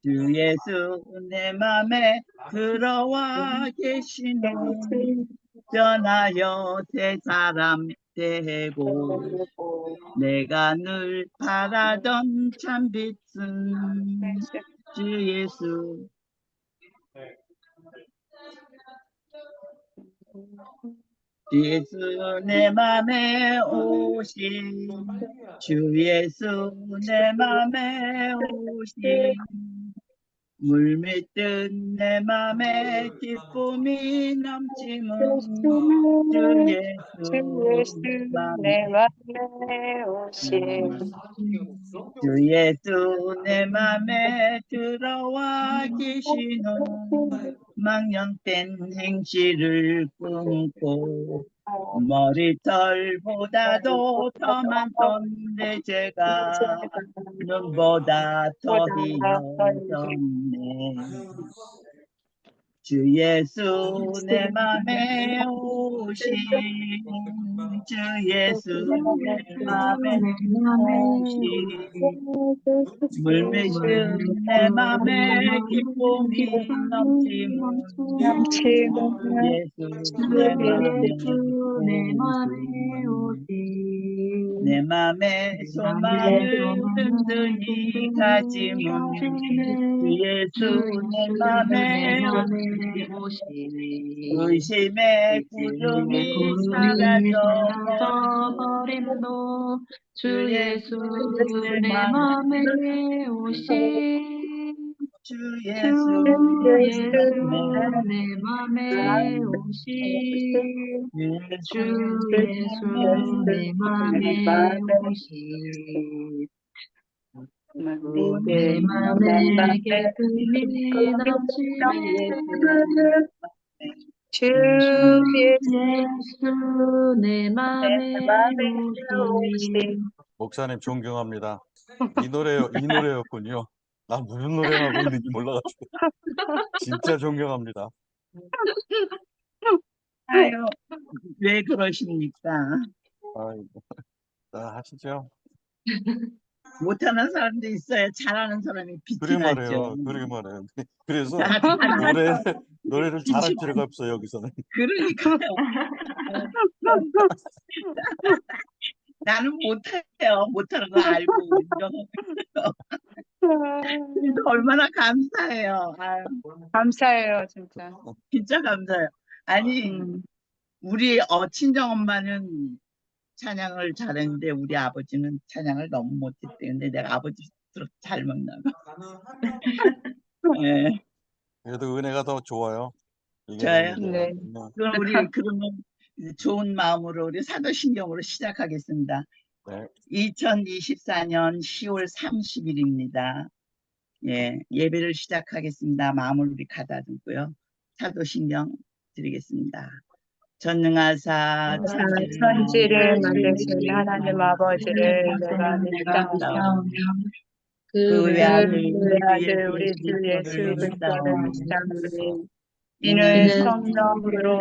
주 예수 내 맘에 들어와 계시는 변하여 새 사람 되고 내가 늘 바라던 참빛은 주 예수. 주 예수 내 맘에 오신 주 예수 내 맘에 오신 물밀듯 내 맘에 기쁨이 넘치는 주 예수 내 맘에 맘에 오신 주 예수 내 맘에 들어와 계시는 망령된 행실을 끊고 머리털보다도 더 많던 내 죄가 눈보다 더 희어졌네. 주 예수 내 맘에 오신 주 예수 내 맘에 오신 물밀듯 내 맘에 기쁨이 넘치는 예수 내 맘에 오신 내 맘에 소망을 든든히 가지는 예수 내 맘에 오신 의심의 구름이 사라져버림도 주 예수 내 맘에 오신 주 예수 내 맘에 오신 주 예수 내 맘에 오신 내 맘에 기쁨이 넘치네 주 예수 내 맘에 오신. 목사님 존경합니다. 이 노래였군요. 나 무슨 노래를 하고 있는지 몰라가지고 진짜 존경합니다. 아유, 왜 그러십니까? 아이고, 자, 하시죠. 못하는 사람도 있어야 잘하는 사람이 빛이 그러게 나죠. 말해요. 그러게 말해요. 그래서 다 잘하는 노래를 잘할 필요가 없어요, 여기서는. 그러니까요. 나는 못해요. 못하는 거 알고 인정하고 있어요. 그래서 얼마나 감사해요. 아유, 감사해요, 진짜. 진짜 감사해요. 아니, 우리 친정엄마는 찬양을 잘했는데 우리 아버지는 찬양을 너무 못했대. 근데 내가 아버지로 잘 먹나 봐. 네, 그래도 은혜가 더 좋아요. 이게 저요? 네. 그럼 우리 그러면 좋은 마음으로 우리 사도신경으로 시작하겠습니다. 네. 2024년 10월 30일입니다. 예, 예배를 시작하겠습니다. 마음을 우리 가다듬고요. 사도신경 드리겠습니다. 전능하사 천지를 만드신 하나님 아버지를 내가 믿사오며 그 외아들 우리 주 예수 그리스도를 믿사오니 이는 이는 성령으로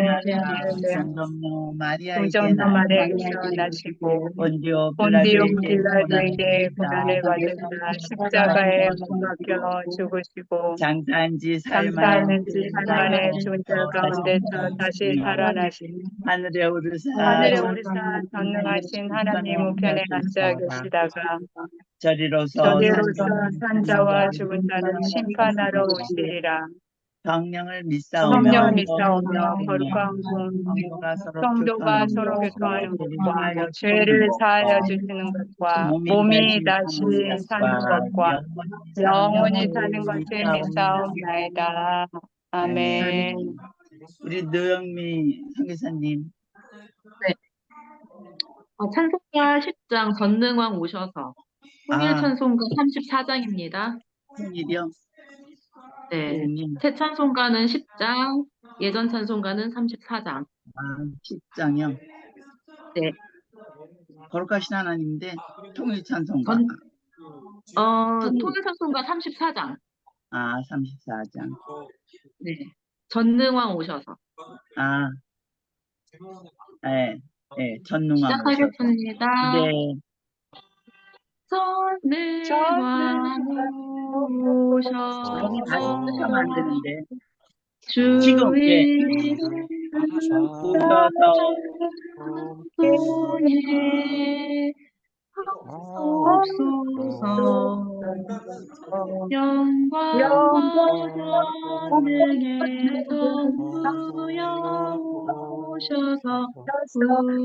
성dom노 동정도 마리아에게 마리아에게서 나시고 본디오 본디오 빌라도에게 빌라도에게 고난을 고난을 받으사 십자가에 못 박혀 죽으시고 장사한 지 장사하는 지 살만에 죽은 자 가운데서 다시 살아나신 하늘에 오르사 하늘에 오르사 전능하신 하나님 우편에 앉아 계시다가 저리로서 저리로서 산자와 죽은 자를 심판하러 오시리라. 성령을 성령을 믿사오며 믿사오며 거룩한 군 성도가 서로 교통하는 것과 죄를 사하여 주시는 것과 몸이 다시 사는 것과 영원히 사는 것을 믿사옵나이다. 아멘. 우리 노영미 선교사님. 네. 찬송가 10장 전능왕 오셔서 통일 찬송가 34장입니다. 통일이요? 네. 새 찬송가는 10장, 예전 찬송가는 34장. 10장이요? 네. 거룩하신 하나님인데 통일 찬송가. 통일 찬송가 34장. 34장. 네. 전능왕 오셔서. 네, 전능왕 시작하겠습니다. 네. 전능왕 종이 다시 오셔서 쓰셔면 안 되는데. 주 지금, 예. 이름 오셔서 찬송에 하옵소서. 영광과 권능의 전부여 오셔서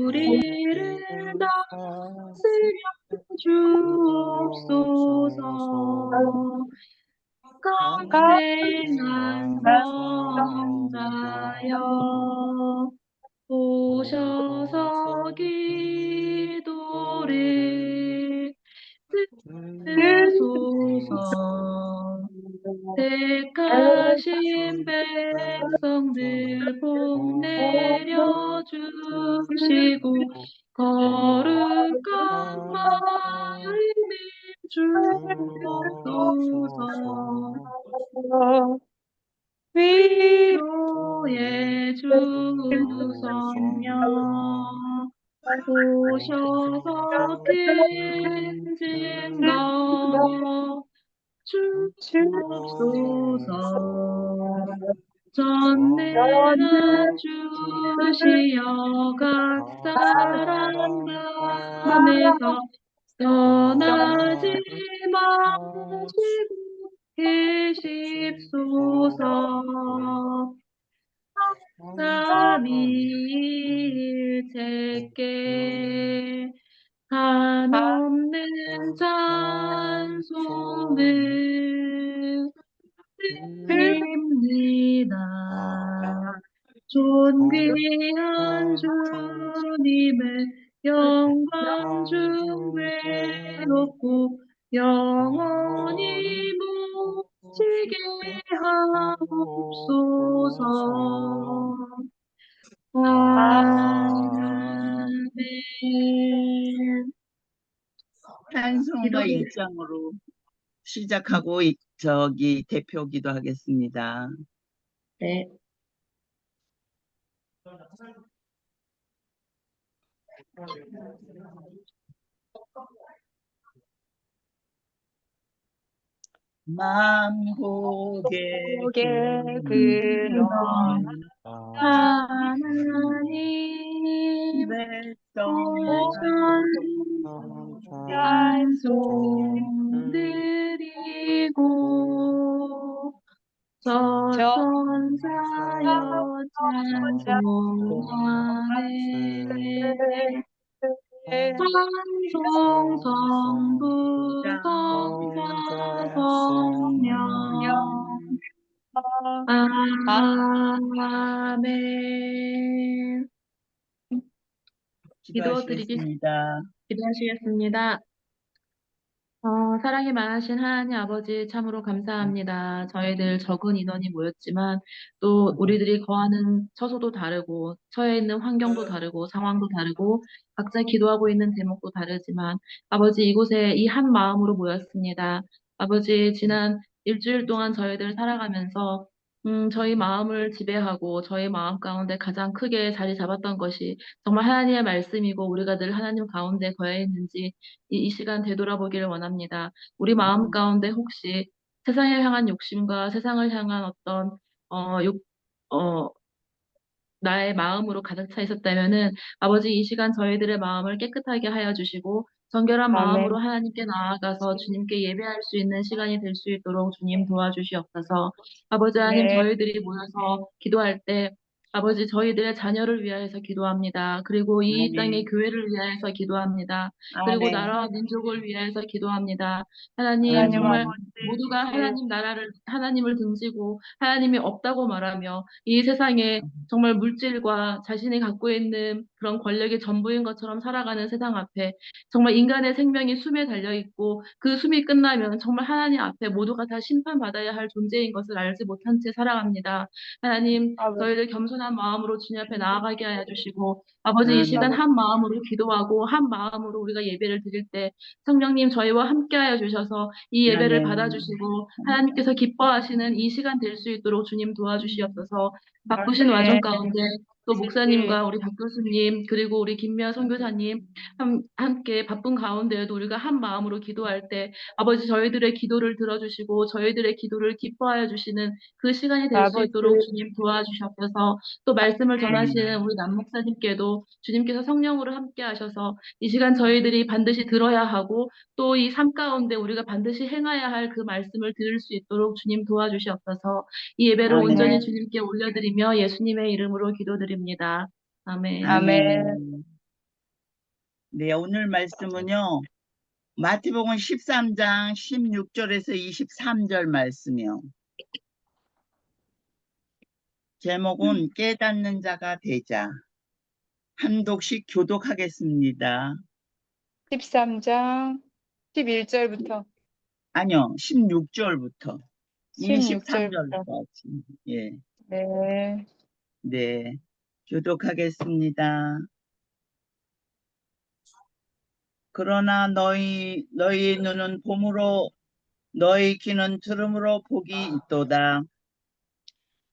우리를 다스려 주옵소서. 강생한 성자여 오셔서 기도를 듣소서. 택하신 백성들 복 내려주시고 거룩한 마음에 주옵소서. 위로의 주성령 오셔서 큰 증거 주옵소서. 전능한 주시여 각 사람 마음에서 떠나지 마시고 계십소서. 삼위일체께 한없는 찬송을 드립니다. 존귀한 주님의 영광 중 외롭고 영원히 모시게 하옵소서. 아멘. 찬송가 1장으로 시작하고 대표 기도하겠습니다. 네. 맘 고개 근원 하나님 찬송 드리고 전사여 찬송하네. 찬송 성부 성자 성령 아멘. 기도하시겠습니다. 기도하시겠습니다. 사랑이 많으신 하나님 아버지 참으로 감사합니다. 저희들 적은 인원이 모였지만 또 우리들이 거하는 처소도 다르고 처해 있는 환경도 다르고 상황도 다르고 각자 기도하고 있는 대목도 다르지만 아버지 이곳에 이 한 마음으로 모였습니다. 아버지 지난 일주일 동안 저희들 살아가면서 저희 마음을 지배하고 저희 마음 가운데 가장 크게 자리 잡았던 것이 정말 하나님의 말씀이고 우리가 늘 하나님 가운데 거해 있는지 이 시간 되돌아보기를 원합니다. 우리 마음 가운데 혹시 세상을 향한 욕심과 세상을 향한 어떤 어, 욕, 어, 나의 마음으로 가득 차 있었다면은 아버지 이 시간 저희들의 마음을 깨끗하게 하여 주시고 정결한 마음으로 아멘. 하나님께 나아가서 주님께 예배할 수 있는 시간이 될 수 있도록 주님 도와주시옵소서. 아버지 하나님 네. 저희들이 모여서 기도할 때 아버지 저희들의 자녀를 위하여서 기도합니다. 그리고 이 땅의 아멘. 교회를 위하여서 기도합니다. 그리고 아멘. 나라와 민족을 위하여서 기도합니다. 하나님 하나님 정말 아버지 모두가 하나님을 등지고 하나님이 없다고 말하며 이 세상에 정말 물질과 자신이 갖고 있는 그런 권력의 전부인 것처럼 살아가는 세상 앞에 정말 인간의 생명이 숨에 달려 있고 그 숨이 끝나면 정말 하나님 앞에 모두가 다 심판받아야 할 존재인 것을 알지 못한 채 살아갑니다. 하나님, 아버지 저희들 겸손한 마음으로 주님 앞에 나아가게 하여 주시고 아버지 이 아멘. 시간 한 마음으로 기도하고 한 마음으로 우리가 예배를 드릴 때 성령님 저희와 함께 하여 주셔서 이 예배를 아멘. 받아주시고 하나님께서 기뻐하시는 이 시간 될 수 있도록 주님 도와주시옵소서. 바쁘신 네. 와중 가운데 또 목사님과 우리 박 교수님 그리고 우리 김미아 선교사님 함께 바쁜 가운데에도 우리가 한 마음으로 기도할 때 아버지 저희들의 기도를 들어주시고 저희들의 기도를 기뻐하여 주시는 그 시간이 될 수 아버지, 있도록 주님 도와주시옵소서. 또 말씀을 전하시는 우리 남 목사님께도 주님께서 성령으로 함께 하셔서 이 시간 저희들이 반드시 들어야 하고 또 이 삶 가운데 우리가 반드시 행해야 할 그 말씀을 들을 수 있도록 주님 도와주시옵소서. 이 예배를 아멘. 온전히 주님께 올려드리며 예수님의 이름으로 기도드립니다. 아멘. 아멘. 네, 오늘 말씀은요. 마태복음 13장 16절에서 23절 말씀이요. 제목은 깨닫는 자가 되자. 한 독씩 교독하겠습니다. 13장 11절부터 아니요, 16절부터 16절부터. 23절까지. 예, 네. 네, 교독하겠습니다. 그러나 너희 눈은 봄으로 너희 귀는 들음으로 복이 있도다.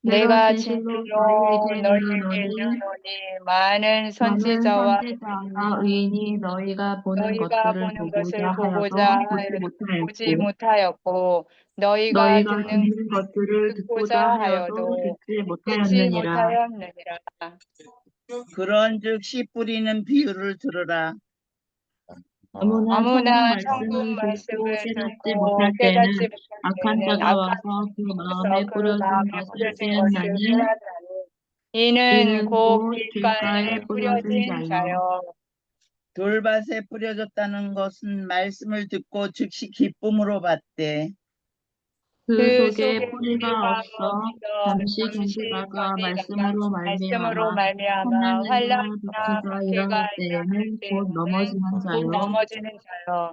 내가 진실로 진실로 너희에게 너희에게 이르노니 이르노니 많은 나는 선지자와 선지자와 의인이 너희가 보는 너희가 것들을 보는 것을 보고자 보고자 하여도 보지 보지 못하였고 못하였고 너희가 너희가 듣는 듣는 것들을 듣고자 듣고자 하여도 하여도 듣지 듣지 못하였느니라. 못하였느니라. 그런즉 씨 뿌리는 비유를 들으라. 아무나 아무나 성경 성경 말씀을 듣고 말씀을 깨닫지 듣고 못할 때는 깨닫지 못할 악한 때는 자가 악한 와서 그 자서 마음에 그 뿌려진 마음에 것을 뿌려진 것을 빼앗나니 빼앗나니 이는 이는 곧 곧 길가에 길가에 뿌려진 뿌려진 자요. 자요. 돌밭에 뿌려졌다는 것은 말씀을 듣고 즉시 기쁨으로 받되 그 그 속에 속에 뿌리가 뿌리가 없어 없어 잠시 잠시 견디다가 견디다가 말씀으로 말씀으로 말미암아 말미암아 환난이나 환란이나 박해가 박해가 일어날 일어날 때에는 곧 때에는 넘어지는 곧 자요. 넘어지는 자요.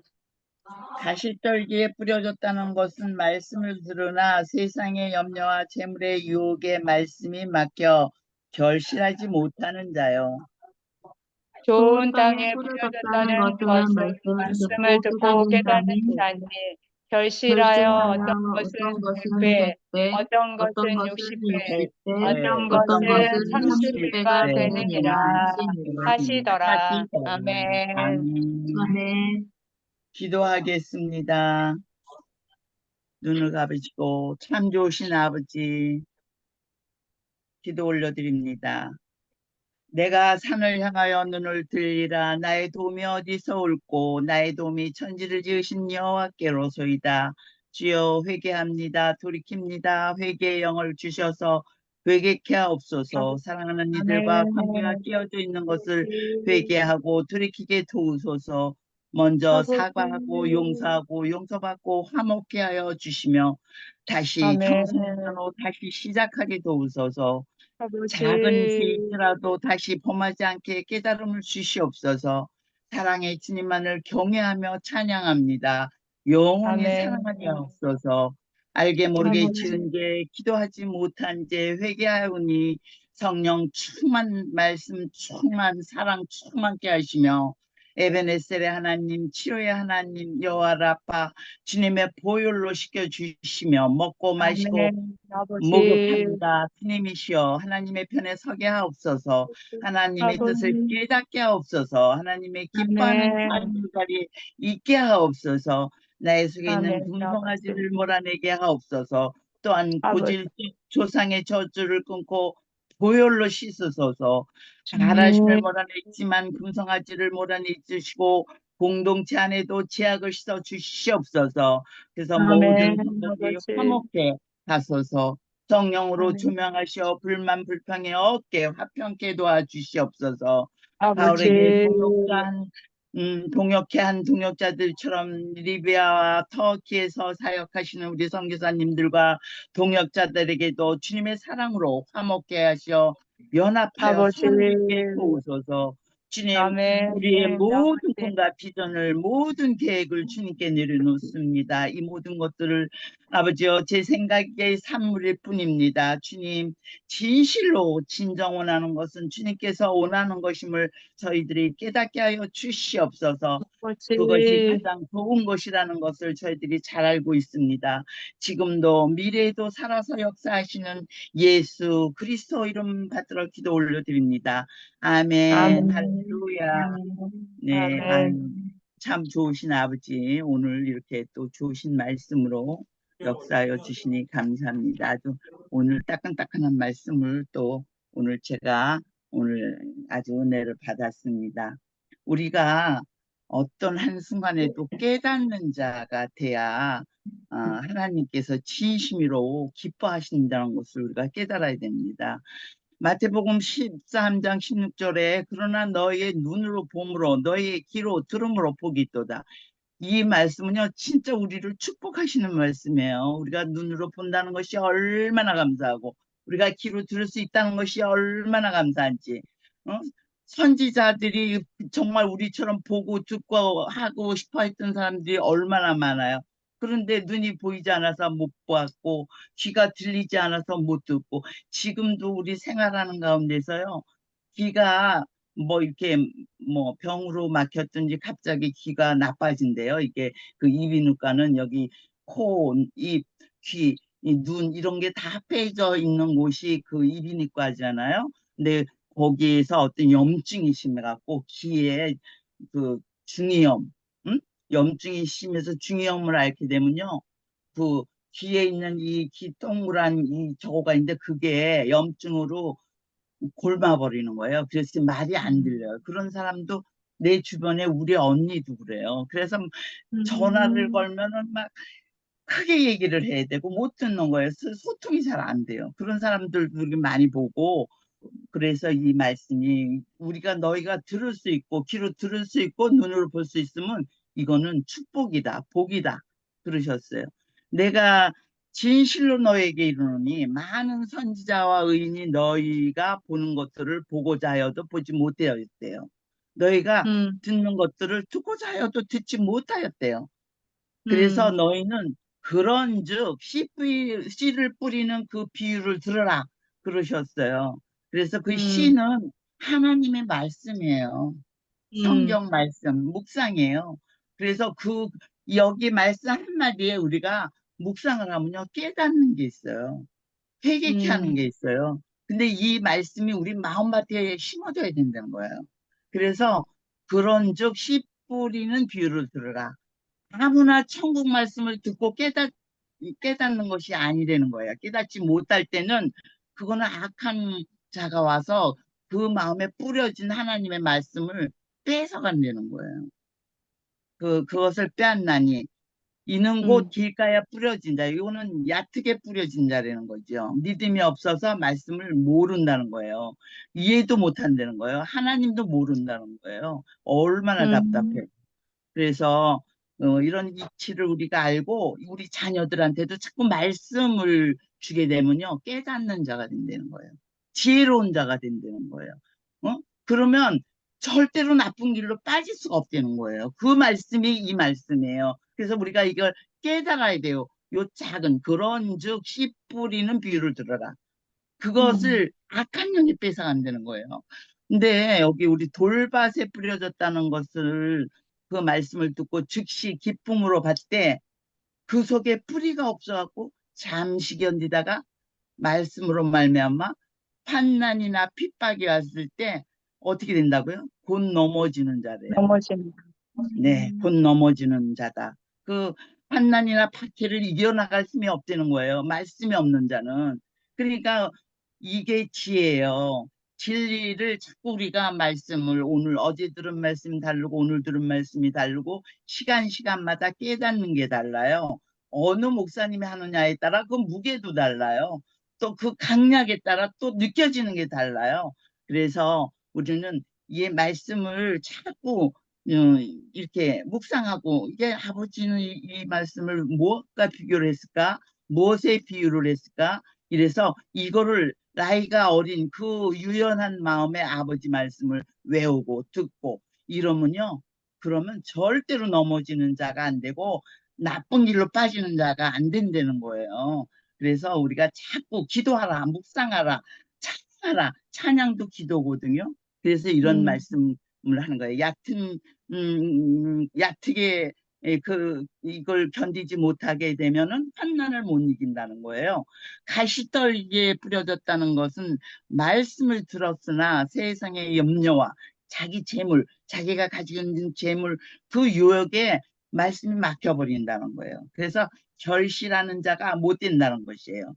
가시떨기에 뿌려졌다는 것은 말씀을 들으나 세상의 염려와 재물의 유혹에 말씀이 막혀 결실하지 못하는 자요. 좋은 좋은 땅에 땅에 뿌려졌다는 뿌려졌다는 것은 것은 말씀을 말씀을 듣고 듣고 깨닫는 자니 결실하여 어떤 결실하여 것은 어떤 것은 100배, 100배, 어떤 어떤 것은 것은 60배, 60배, 어떤 어떤 것은 것은 30배가 30배가 되느니라 되느니라 하시니라. 하시더라. 하시더라. 아멘. 아멘. 기도하겠습니다. 눈을 감으시고 참 좋으신 아버지 기도 올려드립니다. 내가 산을 향하여 눈을 들리라. 나의 도움이 어디서 올꼬. 나의 도움이 천지를 지으신 여호와께로소이다. 주여 회개합니다. 돌이킵니다. 회개의 영을 주셔서 회개케 하옵소서. 사랑하는 이들과 관계가 아멘. 깨어져 있는 것을 회개하고 돌이키게 도우소서. 먼저 사과하고 용서하고 용서받고 화목케 하여 주시며 다시 아멘. 청소년으로 다시 시작하게 도우소서. 작은 아버지. 죄일지라도 다시 범하지 않게 깨달음을 주시옵소서. 사랑의 주님만을 경외하며 찬양합니다. 영원히 아멘. 사랑하게 하옵소서. 알게 모르게 아버지. 지은 죄, 기도하지 못한 죄 회개하오니 성령 충만 말씀 충만 사랑 충만케 하시며 에베네셀의 하나님 치료의 하나님 여호와 라파 주님의 보혈로 씻겨주시며 먹고 마시고 아멘. 아버지. 목욕합니다. 주님이시여 하나님의 편에 서게 하옵소서. 하나님의 뜻을 아버지. 깨닫게 하옵소서. 하나님의 기뻐하는 아멘. 삶의 자리에 있게 하옵소서. 나의 속에 있는 아멘. 아버지. 궁성아지를 몰아내게 하옵소서. 또한 아버지. 고질 조상의 저주를 끊고 보혈로 씻으소서. 가라심을 아멘. 몰아냈지만 금성아지를 몰아내주시고 공동체 안에도 제약을 씻어 주시옵소서. 그래서 모든 아멘. 성도들이 아버지. 화목해 가소서. 성령으로 아멘. 조명하시어 불만 불평에 얻게 화평케 도와주시옵소서. 아버지. 바울에게 동역해 한 동역자들처럼 리비아와 터키에서 사역하시는 우리 선교사님들과 동역자들에게도 주님의 사랑으로 화목케 하시어 연합하여 아버지. 섬기게 도우소서. 주님, 아멘. 우리의 모든 아버지. 꿈과 비전을 모든 계획을 주님께 내려놓습니다. 이 모든 것들을 아버지요, 제 생각에 산물일 뿐입니다. 주님, 진실로 진정 원하는 것은 주님께서 원하는 것임을 저희들이 깨닫게 하여 주시옵소서. 그것이 아버지, 가장 좋은 것이라는 것을 저희들이 잘 알고 있습니다. 지금도 미래에도 살아서 역사하시는 예수 그리스도 이름 받들어 기도 올려드립니다. 아멘. 아멘, 할렐루야. 네, 아멘. 참 좋으신 아버지, 오늘 이렇게 또 좋으신 말씀으로 역사하여 주시니 감사합니다. 아주 오늘 따끈따끈한 말씀을 또 오늘 제가 오늘 아주 은혜를 받았습니다. 우리가 어떤 한순간에도 깨닫는 자가 돼야 하나님께서 진심으로 기뻐하신다는 것을 우리가 깨달아야 됩니다. 마태복음 13장 16절에 그러나 너희의 눈으로 봄으로 너희의 귀로 들음으로 복이 있도다. 이 말씀은요 진짜 우리를 축복하시는 말씀이에요. 우리가 눈으로 본다는 것이 얼마나 감사하고 우리가 귀로 들을 수 있다는 것이 얼마나 감사한지. 어? 선지자들이 정말 우리처럼 보고 듣고 하고 싶어 했던 사람들이 얼마나 많아요. 그런데 눈이 보이지 않아서 못 봤고 귀가 들리지 않아서 못 듣고 지금도 우리 생활하는 가운데서요 귀가 뭐 이렇게 뭐 병으로 막혔든지 갑자기 귀가 나빠진대요. 이게 그 이비인후과는 여기 코, 입, 귀, 이 눈 이런 게 다 빼져 있는 곳이 그 이비인후과잖아요. 근데 거기에서 어떤 염증이 심해갖고 귀에 그 중이염, 응? 염증이 심해서 중이염을 앓게 되면요. 그 귀에 있는 이 귀 동그란 이 저거가 있는데 그게 염증으로 골마버리는 거예요. 그래서 말이 안 들려요. 그런 사람도 내 주변에 우리 언니도 그래요. 그래서 전화를 걸면은 막 크게 얘기를 해야 되고 못 듣는 거예요. 소통이 잘 안 돼요. 그런 사람들도 우리 많이 보고 그래서 이 말씀이 우리가 너희가 들을 수 있고 귀로 들을 수 있고 눈으로 볼 수 있으면 이거는 축복이다, 복이다 그러셨어요. 내가 진실로 너에게 이르노니 많은 선지자와 의인이 너희가 보는 것들을 보고자 하여도 보지 못하였대요. 너희가 음, 듣는 것들을 듣고자 하여도 듣지 못하였대요. 그래서 음, 너희는 그런즉 씨를 뿌리는 그 비유를 들으라 그러셨어요. 그래서 그 음, 씨는 하나님의 말씀이에요. 음, 성경 말씀, 묵상이에요. 그래서 그 여기 말씀 한마디에 우리가 묵상을 하면요 깨닫는 게 있어요. 회개케 하는 게 음, 있어요. 근데 이 말씀이 우리 마음밭에 심어져야 된다는 거예요. 그래서 그런즉 씨 뿌리는 비유를 들으라. 아무나 천국 말씀을 듣고 깨닫는 것이 아니라는 거예요. 깨닫지 못할 때는 그거는 악한 자가 와서 그 마음에 뿌려진 하나님의 말씀을 뺏어간다는 거예요. 그것을 빼앗나니 이는 곧 음, 길가에 뿌려진 자. 이거는 얕게 뿌려진 자라는 거죠. 믿음이 없어서 말씀을 모른다는 거예요. 이해도 못한다는 거예요. 하나님도 모른다는 거예요. 얼마나 답답해. 음, 그래서 이런 이치를 우리가 알고 우리 자녀들한테도 자꾸 말씀을 주게 되면요 깨닫는 자가 된다는 거예요. 지혜로운 자가 된다는 거예요. 어? 그러면 절대로 나쁜 길로 빠질 수가 없다는 거예요. 그 말씀이 이 말씀이에요. 그래서 우리가 이걸 깨달아야 돼요. 요 작은 그런즉 씨 뿌리는 비유를 들어라. 음, 그것을 악한 년이 뺏어간다는 거예요. 근데 여기 우리 돌밭에 뿌려졌다는 것을 그 말씀을 듣고 즉시 기쁨으로 받되 그 속에 뿌리가 없어갖고 잠시 견디다가 말씀으로 말미암아 환난이나 핍박이 왔을 때 어떻게 된다고요? 곧 넘어지는 자래요. 넘어집니다. 네, 곧 넘어지는 자다. 그 환난이나 박해를 이겨나갈 힘이 없다는 거예요. 말씀이 없는 자는. 그러니까 이게 지혜예요. 진리를 자꾸 우리가 말씀을 오늘 어제 들은 말씀이 다르고 오늘 들은 말씀이 다르고 시간마다 깨닫는 게 달라요. 어느 목사님이 하느냐에 따라 그 무게도 달라요. 또 그 강약에 따라 또 느껴지는 게 달라요. 그래서 우리는 이 말씀을 자꾸 이렇게 묵상하고 이게 아버지는 이 말씀을 무엇과 비교를 했을까? 무엇에 비유를 했을까? 이래서 이거를 나이가 어린 그 유연한 마음에 아버지 말씀을 외우고 듣고 이러면요. 그러면 절대로 넘어지는 자가 안 되고 나쁜 길로 빠지는 자가 안 된다는 거예요. 그래서 우리가 자꾸 기도하라, 묵상하라, 찬양하라. 찬양도 기도거든요. 그래서 이런 음, 말씀을 하는 거예요. 얕게 이걸 견디지 못하게 되면은 환난을 못 이긴다는 거예요. 가시떨기에 뿌려졌다는 것은 말씀을 들었으나 세상의 염려와 자기 재물, 자기가 가지고 있는 재물, 그 유혹에 말씀이 막혀버린다는 거예요. 그래서 결실하는 자가 못 된다는 것이에요.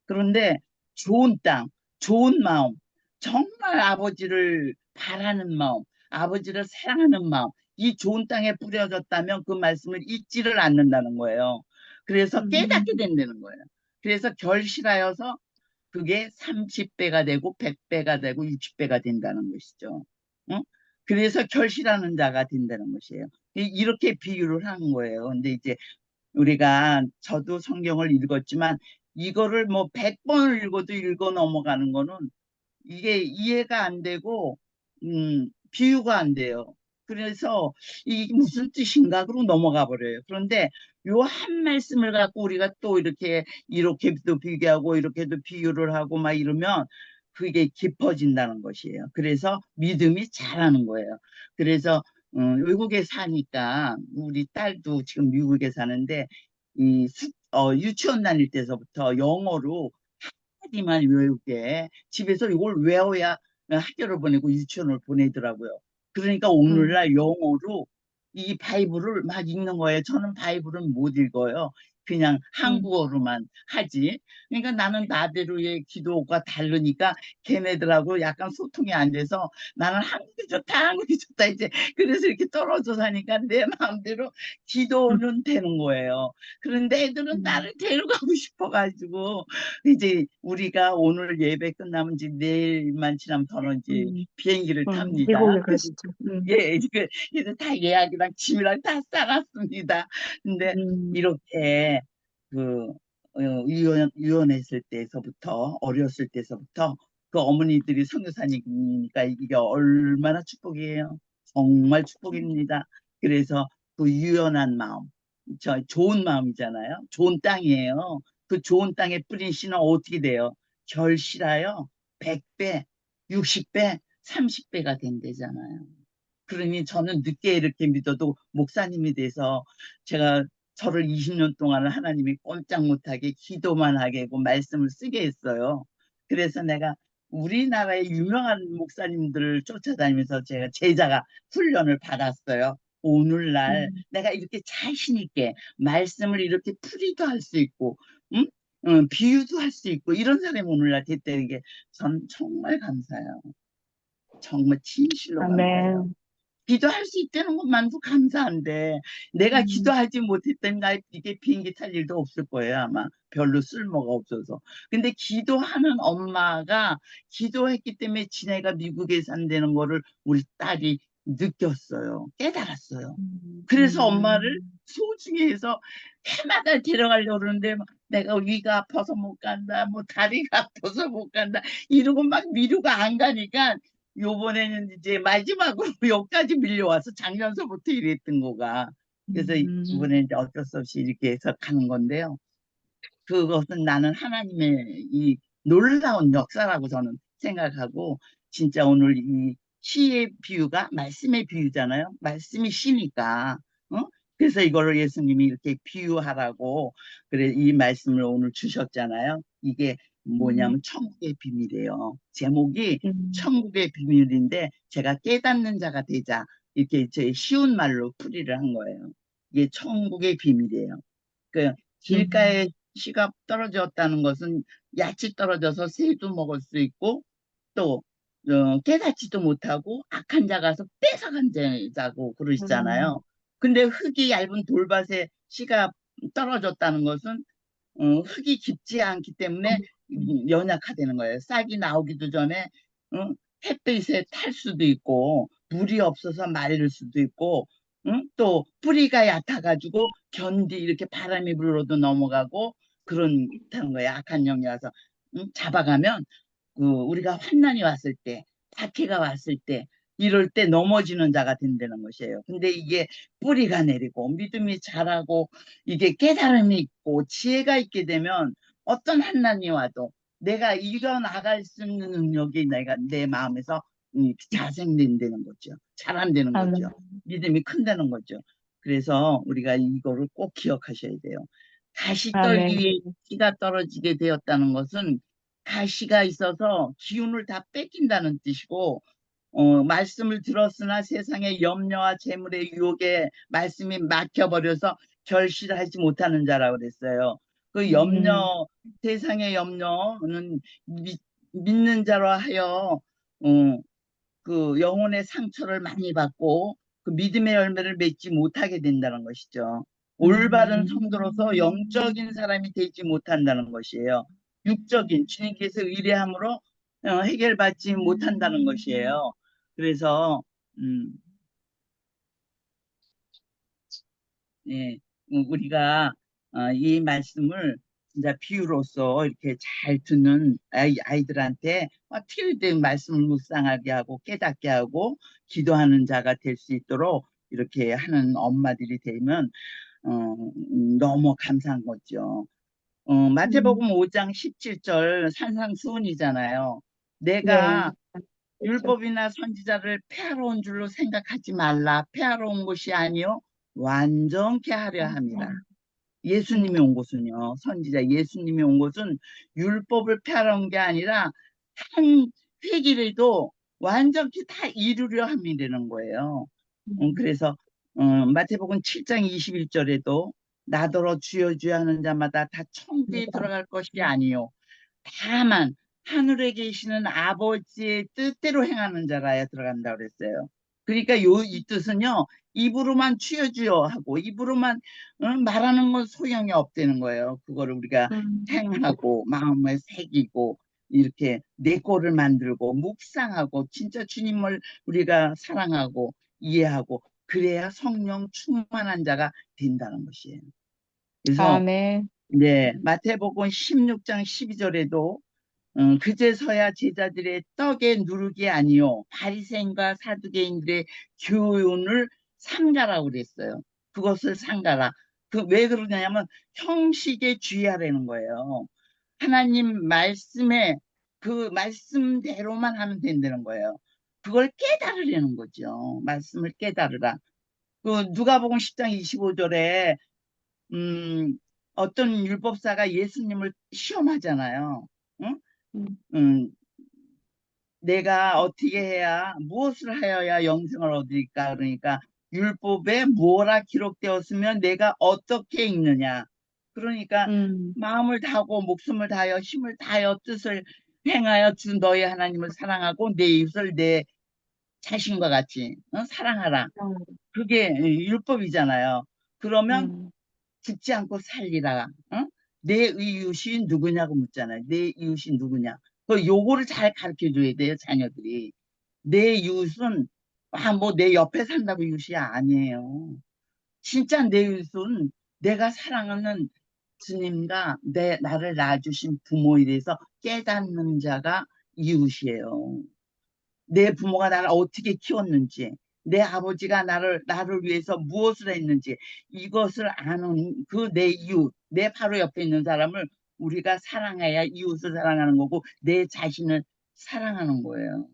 그런데 좋은 땅, 좋은 마음, 정말 아버지를 바라는 마음, 아버지를 사랑하는 마음, 이 좋은 땅에 뿌려졌다면 그 말씀을 잊지를 않는다는 거예요. 그래서 깨닫게 음, 된다는 거예요. 그래서 결실하여서 그게 30배가 되고 100배가 되고 60배가 된다는 것이죠. 응? 그래서 결실하는 자가 된다는 것이에요. 이렇게 비유를 하는 거예요. 근데 이제 우리가 저도 성경을 읽었지만 이거를 뭐 100번을 읽어도 읽어 넘어가는 거는 이게 이해가 안 되고 비유가 안 돼요. 그래서 이게 무슨 뜻인가 그러고 넘어가 버려요. 그런데 요 한 말씀을 갖고 우리가 또 이렇게도 비교하고 이렇게도 비유를 하고 막 이러면 그게 깊어진다는 것이에요. 그래서 믿음이 자라는 거예요. 그래서 외국에 사니까 우리 딸도 지금 미국에 사는데 유치원 다닐 때서부터 영어로 한마디만 외우게 집에서 이걸 외워야 학교를 보내고 유치원을 보내더라고요. 그러니까 음, 오늘날 영어로 이 바이블을 막 읽는 거예요. 저는 바이블은 못 읽어요. 그냥 음, 한국어로만 하지. 그러니까 나는 나대로의 기도가 다르니까 걔네들하고 약간 소통이 안 돼서 나는 한국이 좋다, 한국이 좋다 이제 그래서 이렇게 떨어져 사니까 내 마음대로 음, 기도는 되는 거예요. 그런데 애들은 음, 나를 데려가고 싶어가지고 이제 우리가 오늘 예배 끝나면 이제 내일만 지나면 저는 이제 음, 비행기를 탑니다. 미국에 가시죠. 예, 그래서 다 예약이랑 짐이랑 다 싸놨습니다. 근데 음, 이렇게 그 유연했을 때서부터 어렸을 때서부터 그 어머니들이 선교사님이니까 이게 얼마나 축복이에요. 정말 축복입니다. 그래서 그 유연한 마음, 저 좋은 마음이잖아요. 좋은 땅이에요. 그 좋은 땅에 뿌린 씨는 어떻게 돼요? 결실하여 100배, 60배, 30배가 된대잖아요. 그러니 저는 늦게 이렇게 믿어도 목사님이 돼서 제가 저를 20년 동안 하나님이 꼼짝 못하게 기도만 하게 하고 말씀을 쓰게 했어요. 그래서 내가 우리나라의 유명한 목사님들을 쫓아다니면서 제가 제자가 훈련을 받았어요. 오늘날 음, 내가 이렇게 자신 있게 말씀을 이렇게 풀이도 할 수 있고, 응? 비유도 할 수 있고 이런 사람이 오늘날 됐다는 게 전 정말 감사해요. 정말 진실로 감사해요. 아멘. 기도할 수 있다는 것만도 감사한데 내가 음, 기도하지 못했다면 나 이게 비행기 탈 일도 없을 거예요 아마 별로 쓸모가 없어서 근데 기도하는 엄마가 기도했기 때문에 지네가 미국에 산다는 거를 우리 딸이 느꼈어요 깨달았어요 음, 그래서 엄마를 음, 소중히 해서 해마다 데려가려고 그러는데 막 내가 위가 아파서 못 간다 뭐 다리가 아파서 못 간다 이러고 막 미루가 안 가니까 요번에는 이제 마지막으로 여기까지 밀려와서 작년서부터 이랬던 거가. 그래서 음, 이번에 이제 어쩔 수 없이 이렇게 해서 가는 건데요. 그것은 나는 하나님의 이 놀라운 역사라고 저는 생각하고, 진짜 오늘 이 시의 비유가 말씀의 비유잖아요. 말씀이 시니까. 어? 그래서 이거를 예수님이 이렇게 비유하라고, 그래, 이 말씀을 오늘 주셨잖아요. 이게 음, 뭐냐면 천국의 비밀이에요. 제목이 음, 천국의 비밀인데, 제가 깨닫는 자가 되자. 이렇게 제 쉬운 말로 풀이를 한 거예요. 이게 천국의 비밀이에요. 그 길가에 음, 씨가 떨어졌다는 것은 얕이 떨어져서 새도 먹을 수 있고 또 깨닫지도 못하고 악한 자 가서 뺏어간 자고 음, 그러시잖아요. 근데 흙이 얇은 돌밭에 씨가 떨어졌다는 것은 흙이 깊지 않기 때문에 음, 연약하다는 거예요. 싹이 나오기도 전에 햇빛에 탈 수도 있고 물이 없어서 마를 수도 있고 또 뿌리가 얕아가지고 이렇게 바람이 불어도 넘어가고 그렇다는 거예요. 악한 영이 와서 잡아가면 우리가 환난이 왔을 때 박해가 왔을 때 이럴 때 넘어지는 자가 된다는 것이에요. 근데 이게 뿌리가 내리고 믿음이 자라고 이게 깨달음이 있고 지혜가 있게 되면 어떤 한난이 와도 내가 이겨나갈 수 있는 능력이 내 마음에서 자생된다는 거죠. 자란다는 아멘. 거죠. 믿음이 큰다는 거죠. 그래서 우리가 이거를 꼭 기억하셔야 돼요. 가시 떨기 아멘. 위해 씨가 떨어지게 되었다는 것은 가시가 있어서 기운을 다 뺏긴다는 뜻이고, 말씀을 들었으나 세상의 염려와 재물의 유혹에 말씀이 막혀버려서 결실하지 못하는 자라고 그랬어요. 그 염려, 세상의 염려는 믿는 자로 하여 그 영혼의 상처를 많이 받고 그 믿음의 열매를 맺지 못하게 된다는 것이죠. 올바른 성도로서 영적인 사람이 되지 못한다는 것이에요. 육적인 주님께서 의뢰함으로 해결받지 못한다는 것이에요. 그래서 예, 우리가 이 말씀을 진짜 비유로서 이렇게 잘 듣는 아이들한테 틀린 말씀을 묵상하게 하고 깨닫게 하고 기도하는 자가 될 수 있도록 이렇게 하는 엄마들이 되면 너무 감사한 거죠. 마태복음 5장 17절 산상수훈이잖아요. 네. 내가 율법이나 선지자를 폐하러 온 줄로 생각하지 말라. 폐하러 온 것이 아니요 완전케 하려 함이라. 예수님이 온 것은요, 선지자 예수님이 온 것은 율법을 폐하러 온 게 아니라 한 회기라도 완전히 다 이루려 함이라는 거예요. 그래서 마태복음 7장 21절에도 나더러 주여 주여 하는 자마다 다 천국에 들어갈 것이 아니요 다만 하늘에 계시는 아버지의 뜻대로 행하는 자라야 들어간다 그랬어요. 그러니까 이 뜻은요, 입으로만 주여 주여 하고 입으로만 말하는 건 소용이 없다는 거예요. 그거를 우리가 행하고 마음에 새기고 이렇게 내 꼴을 만들고 묵상하고 진짜 주님을 우리가 사랑하고 이해하고 그래야 성령 충만한 자가 된다는 것이에요. 그래서 아멘. 네, 마태복음 16장 12절에도 그제서야 제자들의 떡에 누룩이 아니요 바리새인과 사두개인들의 교훈을 삼가라고 그랬어요. 그것을 삼가라. 왜 그러냐면 형식에 주의하라는 거예요. 하나님 말씀에 그 말씀대로만 하면 된다는 거예요. 그걸 깨달으려는 거죠. 말씀을 깨달으라. 그 누가복음 10장 25절에 어떤 율법사가 예수님을 시험하잖아요. 응? 음, 내가 어떻게 해야 무엇을 하여야 영생을 얻을까? 그러니까 율법에 뭐라 기록되었으면 내가 어떻게 읽느냐. 그러니까 마음을 다하고 목숨을 다하여 힘을 다하여 뜻을 행하여 주 너의 하나님을 사랑하고 내 이웃을 내 자신과 같이 사랑하라. 그게 율법이잖아요. 그러면 죽지 않고 살리라. 내 이웃이 누구냐고 묻잖아요. 내 이웃이 누구냐. 그 요거를 잘 가르쳐 줘야 돼요, 자녀들이. 내 이웃은 뭐 내 옆에 산다고 이웃이 아니에요. 진짜 내 이웃은 내가 사랑하는 주님과 나를 낳아주신 부모에 대해서 깨닫는 자가 이웃이에요. 내 부모가 나를 어떻게 키웠는지, 내 아버지가 나를 위해서 무엇을 했는지, 이것을 아는 그 내 이웃, 내 바로 옆에 있는 사람을 우리가 사랑해야 이웃을 사랑하는 거고, 내 자신을 사랑하는 거예요.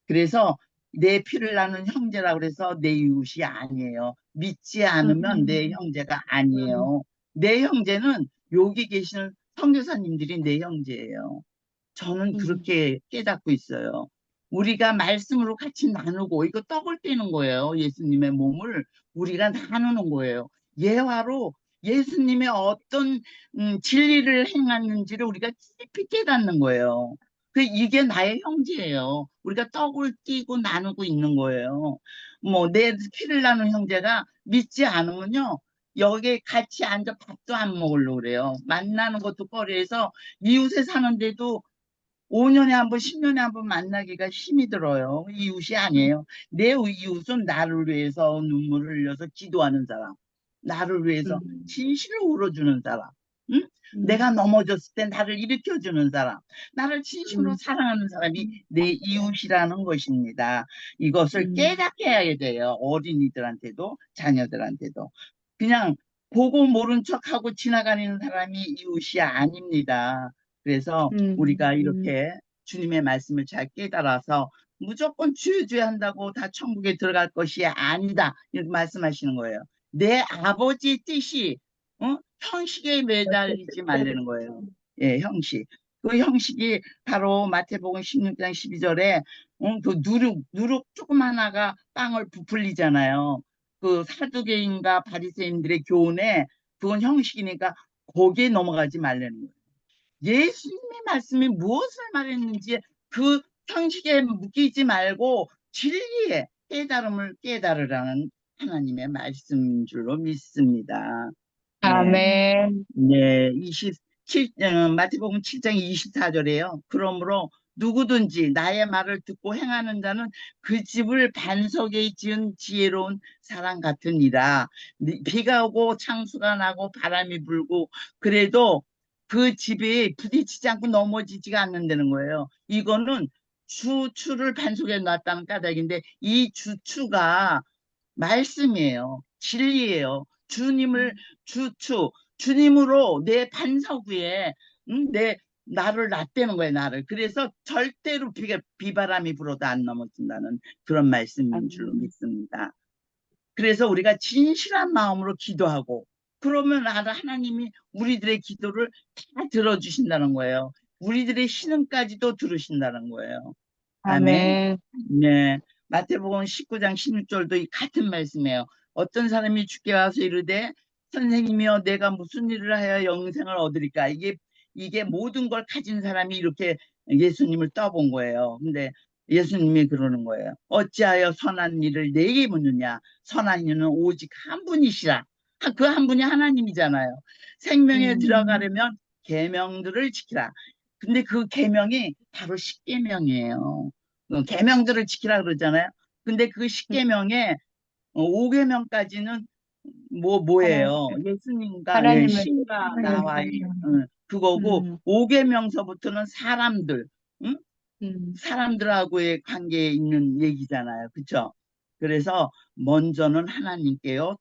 그래서 내 피를 나눈 형제라고 그래서 내 이웃이 아니에요. 믿지 않으면 내 형제가 아니에요. 내 형제는 여기 계시는 선교사님들이 내 형제예요. 저는 그렇게 깨닫고 있어요. 우리가 말씀으로 같이 나누고 이거 떡을 떼는 거예요. 예수님의 몸을 우리가 나누는 거예요. 예화로 예수님의 어떤 진리를 행하는지를 우리가 깊이 깨닫는 거예요. 이게 나의 형제예요. 우리가 떡을 띄고 나누고 있는 거예요. 뭐 내 피를 나눈 형제가 믿지 않으면요. 여기에 같이 앉아 밥도 안 먹으려고 그래요. 만나는 것도 꺼려해서 이웃에 사는데도 5년에 한 번, 10년에 한 번 만나기가 힘이 들어요. 이웃이 아니에요. 내 이웃은 나를 위해서 눈물을 흘려서 기도하는 사람. 나를 위해서 진실을 울어주는 사람. 응? 내가 넘어졌을 때 나를 일으켜주는 사람, 나를 진심으로 음. 사랑하는 사람이 내 이웃이라는 것입니다. 이것을 깨닫게 해야 돼요. 어린이들한테도 자녀들한테도. 그냥 보고 모른 척하고 지나가는 사람이 이웃이 아닙니다. 그래서 우리가 이렇게 주님의 말씀을 잘 깨달아서 무조건 주여 한다고 다 천국에 들어갈 것이 아니다. 이렇게 말씀하시는 거예요. 내 아버지 뜻이 형식에 매달리지 말라는 거예요. 예, 형식. 그 형식이 바로 마태복음 16장 12절에 그 누룩 조금 하나가 빵을 부풀리잖아요. 그 사두개인과 바리새인들의 교훈에 그건 형식이니까 거기에 넘어가지 말라는 거예요. 예수님의 말씀이 무엇을 말했는지 그 형식에 묶이지 말고 진리의 깨달음을 깨달으라는 하나님의 말씀인 줄로 믿습니다. 네. 아멘. 네, 마태복음 7장 24절에요. 그러므로 누구든지 나의 말을 듣고 행하는 자는 그 집을 반석에 지은 지혜로운 사람 같으니라. 비가 오고 창수가 나고 바람이 불고 그래도 그 집이 부딪히지 않고 넘어지지가 않는다는 거예요. 이거는 주추를 반석에 놨다는 까닭인데 이 주추가 말씀이에요. 진리예요. 주님으로 내 반석 위에 나를 놨다는 거예요. 나를. 그래서 절대로 비바람이 불어도 안 넘어진다는 그런 말씀인 줄로 믿습니다. 그래서 우리가 진실한 마음으로 기도하고 그러면 하나님이 우리들의 기도를 다 들어주신다는 거예요. 우리들의 신음까지도 들으신다는 거예요. 아멘. 아멘. 네. 마태복음 19장 16절도 같은 말씀이에요. 어떤 사람이 주께 와서 이르되 선생님이여 내가 무슨 일을 하여 영생을 얻으리까? 이게 모든 걸 가진 사람이 이렇게 예수님을 떠본 거예요. 근데 예수님이 그러는 거예요. 어찌하여 선한 일을 내게 묻느냐? 선한 이는 오직 한 분이시라. 그 한 분이 하나님이잖아요. 생명에 들어가려면 계명들을 지키라. 근데 그 계명이 바로 십계명이에요. 계명들을 지키라 그러잖아요. 근데 그 십계명에 5계명까지는 뭐예요? 예수님과 하나님을 신과 나와의 그거고 5계명서부터는 사람들, 응? 사람들하고의 관계에 있는 얘기잖아요. 그렇죠? 그래서 먼저는 하나님께요.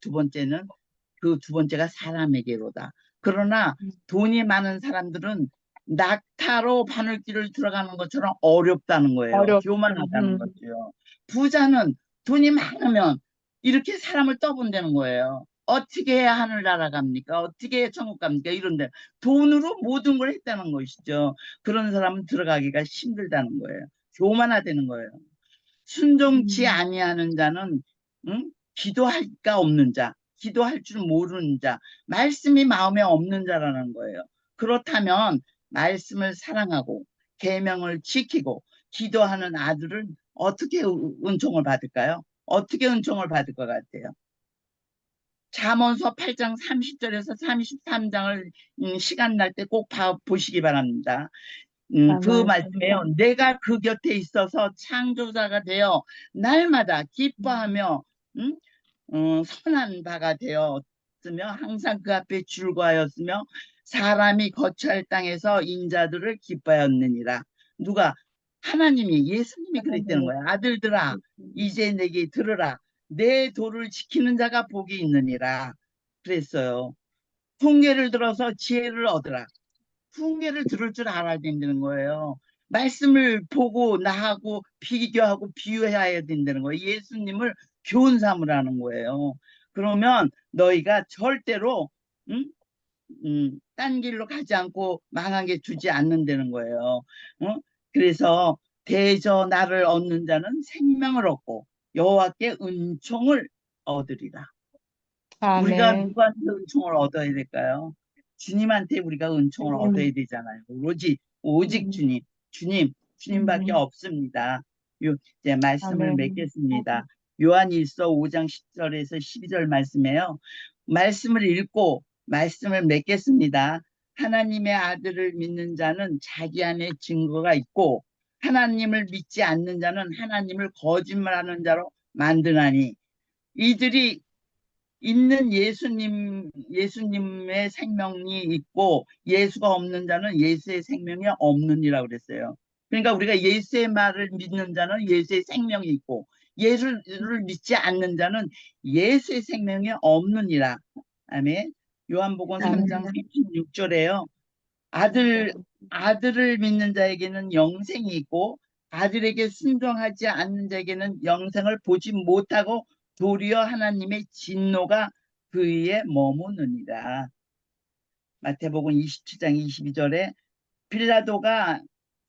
그 두 번째가 사람에게로다. 그러나 돈이 많은 사람들은 낙타로 바늘길을 들어가는 것처럼 어렵다는 거예요. 교만하다는 거죠. 부자는 돈이 많으면 이렇게 사람을 떠본다는 거예요. 어떻게 해야 하늘나라 갑니까? 어떻게 해야 천국 갑니까? 이런데 돈으로 모든 걸 했다는 것이죠. 그런 사람은 들어가기가 힘들다는 거예요. 교만하다는 거예요. 순종치 아니하는 자는 기도할까 없는 자, 기도할 줄 모르는 자, 말씀이 마음에 없는 자라는 거예요. 그렇다면 말씀을 사랑하고 계명을 지키고 기도하는 아들은 어떻게 은총을 받을까요? 어떻게 은총을 받을 것 같아요? 잠언서 8장 30절에서 33장을 시간 날 때 꼭 보시기 바랍니다. 그 말씀에요. 내가 그 곁에 있어서 창조자가 되어 날마다 기뻐하며 선한 바가 되었으며 항상 그 앞에 즐거하였으며 사람이 거처할 땅에서 인자들을 기뻐하였느니라. 누가? 하나님이 예수님이 그랬다는 거야. 아들들아 이제 내게 들으라. 내 도를 지키는 자가 복이 있느니라. 그랬어요. 훈계를 들어서 지혜를 얻으라. 훈계를 들을 줄 알아야 된다는 거예요. 말씀을 보고 나하고 비교하고 비유해야 된다는 거예요. 예수님을 교훈 삼으라는 거예요. 그러면 너희가 절대로 딴 길로 가지 않고 망하게 두지 않는다는 거예요. 그래서 대저 나를 얻는 자는 생명을 얻고 여호와께 은총을 얻으리라. 우리가 아멘. 누구한테 은총을 얻어야 될까요? 주님한테 우리가 은총을 얻어야 되잖아요. 오직 주님밖에 없습니다. 이제 말씀을 아멘. 맺겠습니다. 요한일서 5장 10절에서 12절 말씀이에요. 말씀을 읽고 말씀을 맺겠습니다. 하나님의 아들을 믿는 자는 자기 안에 증거가 있고 하나님을 믿지 않는 자는 하나님을 거짓말하는 자로 만드나니 이들이 있는 예수님의 생명이 있고 예수가 없는 자는 예수의 생명이 없느니라 그랬어요. 그러니까 우리가 예수의 말을 믿는 자는 예수의 생명이 있고 예수를 믿지 않는 자는 예수의 생명이 없느니라. 아멘. 요한복음 3장 36절에요. 아들을 믿는 자에게는 영생이 있고 아들에게 순종하지 않는 자에게는 영생을 보지 못하고 도리어 하나님의 진노가 그 위에 머무느니라. 마태복음 27장 22절에 빌라도가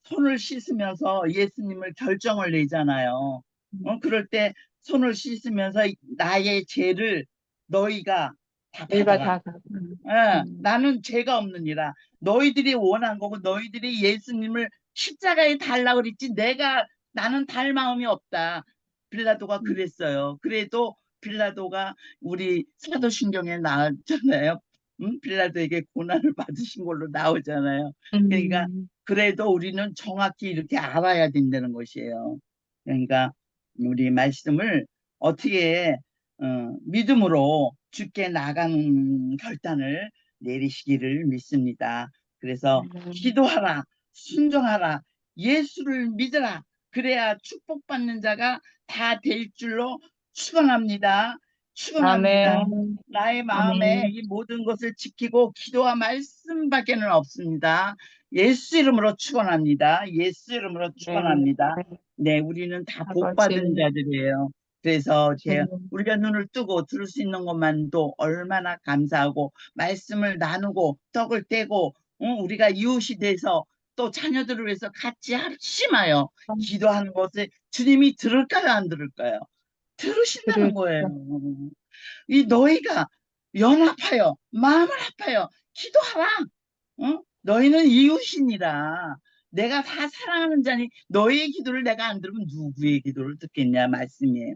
손을 씻으면서 예수님을 결정을 내잖아요. 그럴 때 손을 씻으면서 나의 죄를 너희가 다 우리가 받아라. 다 나는 죄가 없느니라. 너희들이 원한 거고 너희들이 예수님을 십자가에 달라고 그랬지 나는 달 마음이 없다. 빌라도가 그랬어요. 그래도 빌라도가 우리 사도신경에 나왔잖아요. 빌라도에게 고난을 받으신 걸로 나오잖아요. 그러니까 그래도 우리는 정확히 이렇게 알아야 된다는 것이에요. 그러니까 우리 말씀을 어떻게 믿음으로 주께 나가는 결단을 내리시기를 믿습니다. 그래서 기도하라, 순종하라, 예수를 믿으라. 그래야 축복받는 자가 다 될 줄로 축원합니다. 축원합니다. 아멘. 나의 마음에 이 모든 것을 지키고 기도와 말씀밖에는 없습니다. 예수 이름으로 축원합니다. 예수 이름으로 축원합니다. 네, 우리는 다 복받은 자들이에요. 그래서 우리가 눈을 뜨고 들을 수 있는 것만도 얼마나 감사하고 말씀을 나누고 떡을 떼고 우리가 이웃이 돼서 또 자녀들을 위해서 같이 합심하여 기도하는 것을 주님이 들을까요, 안 들을까요? 들으신다는 거예요. 이 너희가 연합하여 마음을 합하여 기도하라. 너희는 이웃이니라. 내가 다 사랑하는 자니 너희의 기도를 내가 안 들으면 누구의 기도를 듣겠냐 말씀이에요.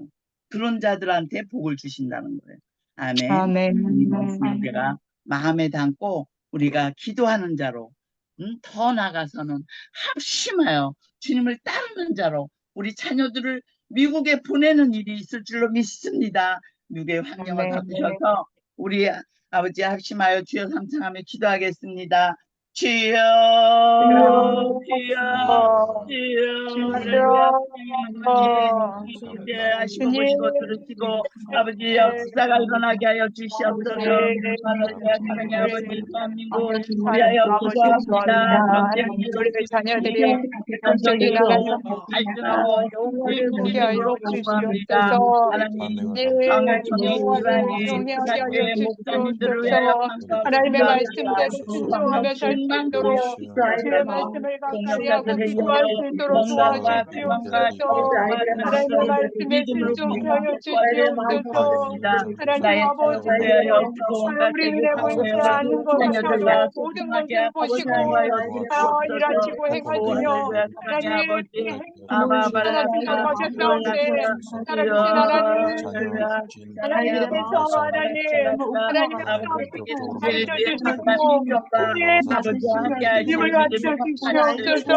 그런 자들한테 복을 주신다는 거예요. 아멘. 아멘. 이 말씀을 제가 마음에 담고 우리가 기도하는 자로 더 나아가서는 합심하여 주님을 따르는 자로 우리 자녀들을 미국에 보내는 일이 있을 줄로 믿습니다. 미국의 환경을 바꾸셔서 우리 아버지 합심하여 주여 삼창하며 기도하겠습니다. 주여, 주여, 주여, 할렐루야. 이제 하시고 보시고 들으시고 아버지 역사가 일어나게 하여 주시옵소서. 할렐루야. 사랑의 아버지 대한민국 위하여 기도합니다. 우리 자녀들이 영적인 나가서 발전하고 영혼을 보게 하여 주시옵소서. 하나님 영혼을 장로님, 경외하게 하여 목사님들을 위하여 주시옵소서. 하나님의 말씀대로 순종하며 살 수 있도록 주의 말씀을 가까이 하고 기도할 수 있도록 도와주시옵소서. 하나님의 말씀에 순종케 하여 주시옵소서. 하나님 아버지, 우리 눈에 보이지 않는 것마저도 모든 것을 보시고 일하시고 행하시며 하나님 하나님 하셨사온데 살아계신 하나님께서 하나님의 마음을 알려주시고 우리의 믿음을 갖춰주시옵소서.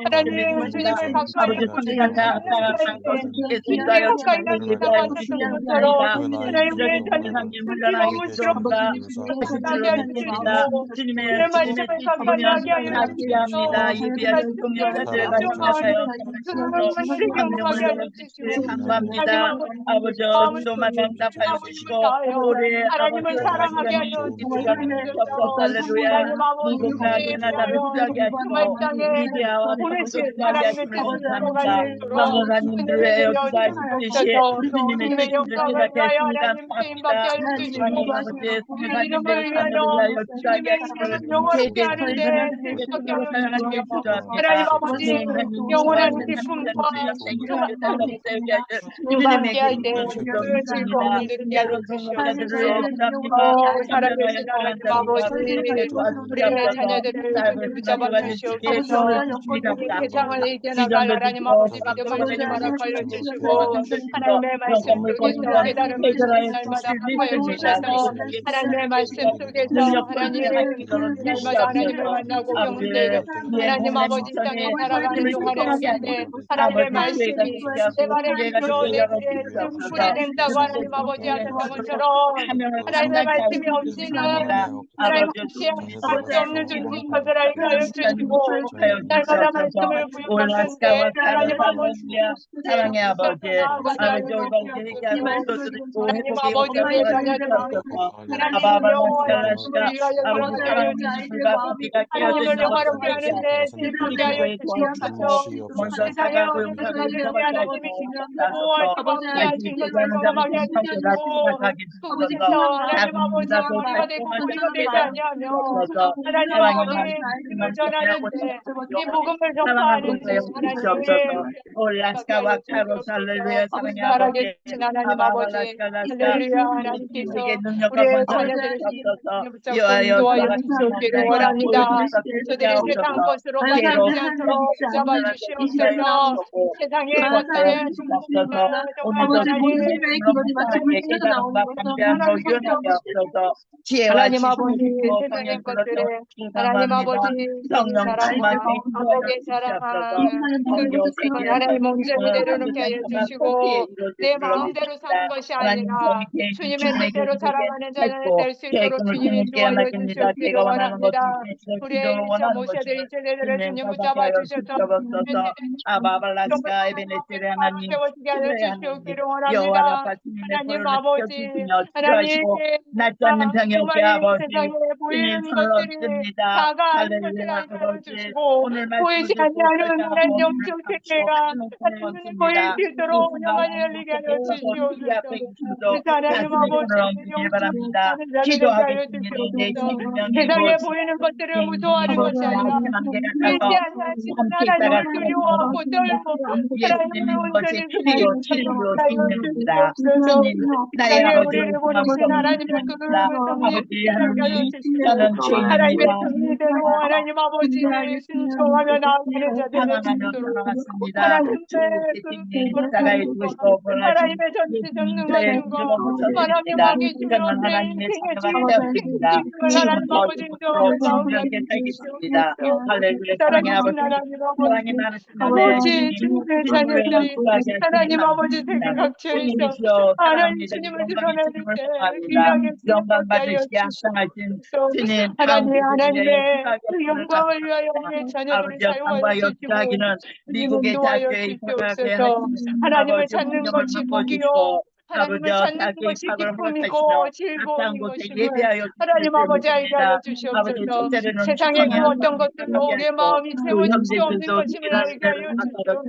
하나님 주님을 가까이 주님의 가까이 가시다가 하셨던 것처럼 하나님 우리의 자녀들이 머무시옵소서. 나게 하여 주시고 주님의 말씀을 가까이 하게 하여 주시옵소서. 말씀대로 순종하는 그들을 경험하게 하여 주시고 감사합니다. 아버지 기도마다 응답하여 주시고 하나님을 사랑하게 하여 주시옵소서. 하나님 아버지 정말 땅에 보내신 하나님의 뜻을 들어갈 수 있도록 은혜를 내려 주시옵소서. 주님의 영광을 위하여 하나님 쓰임받게 하여 주시고 우리 이름을 위하여 주님의 이름을 영원하게 하는데 쓰임받게 하여 주시고 하나님 아버지 영원한 기쁨과 함께 할 때 그 즐거움을 느끼게 하여 주시옵소서. 살아계신 하나님 아버지 우리 우리의 자녀들을 주님 붙잡아 주시옵소서. 우리 세상을 이겨나갈 하나님 아버지 믿음을 주님 허락하여 주시고 하나님의 말씀 속에서 깨달음을 주님 날마다 확하여 주셔서 하나님의 말씀 속에서 하나님 날마다 하나님을 만나고 경험되는 하나님 아버지 땅에 살아가는 동안에 하겠네. 하나님의 말씀이 내 말에 기로 내 귀에 등불이 된다고 하나님 아버지 하셨던 것처럼 하나님의 말씀이 없이는 하나님 함께 할 수 없는 주님 것을 알게 하여 주시고 날마다 말씀을 부여하는데 하나님 아버지 사랑의 아버지, 아버지 올바르게 회개하고 하나님 아버지 우리의 자녀들 하나님을 영원한 주를 위하여 살게 하여 주시고 하나님을 영화롭게 하는데 슬프게 하여 주시옵소서. 세상에 오는 주님이 하나님이시고 함께 하신 것을 경험하게 해주시고 그곳에서 하나님 아버지 우리가 되고 우리가 되지 아니하며 하나님 아버지 말씀을 전하는데 이 복음을 전파하는 올라스카와 카로스 할렐루야 사랑의 아버지 하나님 아버지 할렐루야 하나님께서 우리의 자녀들을 붙잡고 인도하여 주시기를 원합니다. 저들이 세상 것으로 만나지 않도록 붙잡아 주시옵소서. 세상의 것들에 오늘도 하나님 하나님 아버지 세상의 것들에 하나님 아버지 사랑하고 사랑하는 하나님 몸대로 내려놓게 하여 주시고 내 마음대로 사는 것이 아니라 주님의 뜻대로 살아가는 자녀를 될 수 있도록 주님이 인도하여 주시기를 원합니다. 우리의 일차 모셔야 될 이제들을 주님 붙잡아 주셔서 아바발라스카 에베네셀의 하나님 세워지게 하여 주시기를 원합니다. 하나님 아버지 하나님 낯선 병이 없게 아버지 세상에 보이는 손을 것들이 얻습니다. 다가 아닌 것을 알게 하여 주시고 보이지 않는 하나님 영적 세계가 하나님을 보일 수 있도록 운영하여 열리게 하여 주시옵소서. 하나님 아버지 바랍니다. 영적 하여 주시옵소서. 세상에 보이는 것들을 무서워하는 것이 아니라 보이지 않으신 하나님을 두려워하고 떨고 하나님을 온전히 나의 우리를 보내신 하나님의 그 성령이 하여 주시고 하나님의 승리대로 하나님 아버지를 순종하며 나아가는 자들을 주시도록 하나님의 전지 전능 같은 거 하나님 마귀 주여 내 인생의 주인을 하나님 아버지도 할렐루야 사랑하는 하나님 아버지 주님의 자녀들이 하나님 아버지 세계 각처에 있어 하나님 주님을 드러내는 때 귀하게 영광 받으시게 합당하신 주님 하나님의 그 영광을 위하여 우리의 자녀들을 사용하여 주시고 미국의 자교에 주옵소서. 하나님을 찾는 것이 복이요 하나님을 찾는 것이 기쁨이고 즐거운 것이고 하나님 아버지 알게 하여 주시옵소서. 세상의 그 어떤 것들로 우리의 마음이 채워질 수 없는 것임을 알게 하여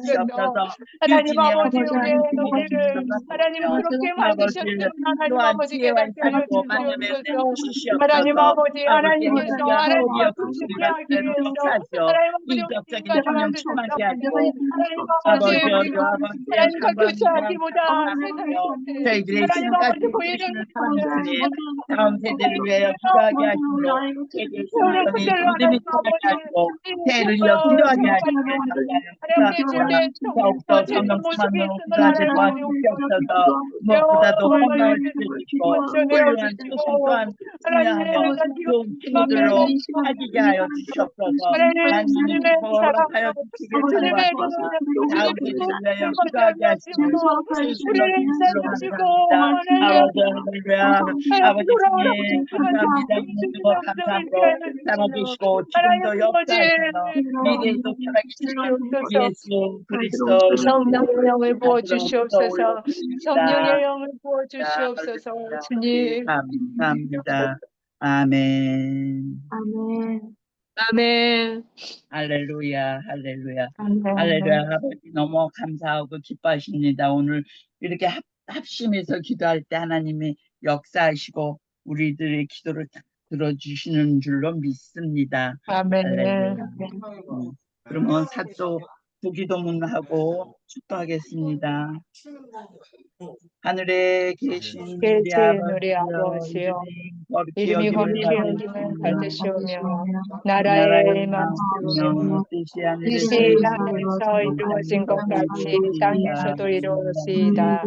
주시옵소서. 하나님 아버지 우리를 하나님 그렇게 만드셨던 하나님 아버지 깨닫게 하여 주시옵소서. 하나님 아버지 하나님께서 하나님과 부축해 하기 위해서 하나님 아버지 인격적인 성령 충만케 하시고 하나님 아버지 하나님과 교차하기보다 세상에 저희들의 지금까지 보이시는 하나님 다음 세대를 위하여 기도하게 하시고 세계의 신선이 믿음이 통하게 하시고 대를 이어 기도하게 하시고 더욱더 성령 충만으로 기도하게 도와주시옵소서. 무엇보다도 건강을 주시고 훌륭한 소신 또한 중요하며 좋은 친구들로 사귀게 하여 주시옵소서. 하나님이 허락하여 주시길 전하옵소서. 다음 세대를 위하여 기도하게 하시고 아버지 주님 감사합니다. 모든 것 감사함으로 담아주시고 지금도 역사하시며 미래에도 편하게 주시옵소서. 예수 그리스도 성령의 영을 부어주시옵소서. 성령의 영을 부어주시옵소서. 주님 감사합니다. 아멘. 아멘. 아멘. 할렐루야, 할렐루야, 할렐루야. 아버지 너무 감사하고 기뻐하십니다. 오늘 이렇게 합심해서 기도할 때 하나님이 역사하시고 우리들의 기도를 다 들어주시는 줄로 믿습니다. 아멘. 할렐루야. 그러면 사또 부기도문하고 축도하겠습니다. 하늘에 계신 우리 계신 우리 아버지여, 아버지여, 거룩히 이름이 여김을 거룩히 여김을 받으시며 받으시오며 나라의 나라의 마음이며 마음이며 뜻이 뜻이 하늘에서 하늘에서 이루어진 것 같이 땅에서도 이루어지이다.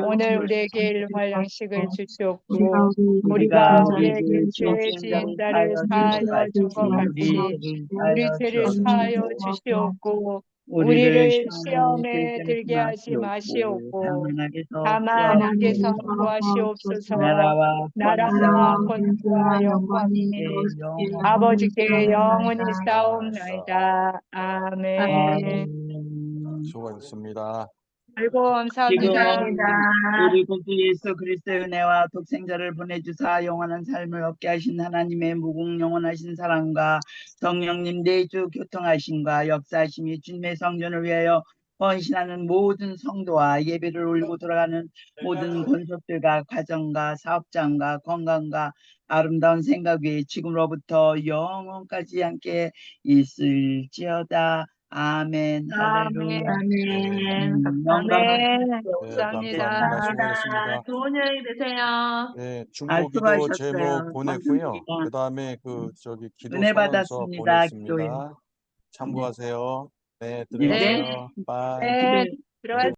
오늘 우리에게 일용할 양식을 주시옵고 우리가 우리에게 죄 지은 자를 사하여 준 것 같이 우리 죄를 사하여 주시옵고 우리를 시험에 들게 하지 마시옵고 다만 악에서 구하시옵소서. 나라와 권세와 영광이 아버지께 영원히 싸움나이다. 아멘. 수고하셨습니다. 아이고 지금 감사합니다. 우리 구주 예수 그리스도의 은혜와 독생자를 보내주사 영원한 삶을 얻게 하신 하나님의 무궁 영원하신 사랑과 성령님 내주 교통하심과 역사하심이 주님의 성전을 위하여 헌신하는 모든 성도와 예배를 올리고 돌아가는 모든 권속들과 가정과 사업장과 건강과 아름다운 생각 위에 지금으로부터 영원까지 함께 있을지어다. 아멘. 할렐루야. 아멘. 영광. 아멘. 감사합니다. 감사합니다. 수고하셨습니다. 좋은 여행 되세요. 네, 아, 중보기도 제목 수고하셨어요. 보냈고요. 고맙습니다. 그 다음에 기도 은혜 선언서 받았습니다. 기도에. 보냈습니다. 참고하세요. 네, 네. 들어가세요. 빠이. 네. 들어가세요.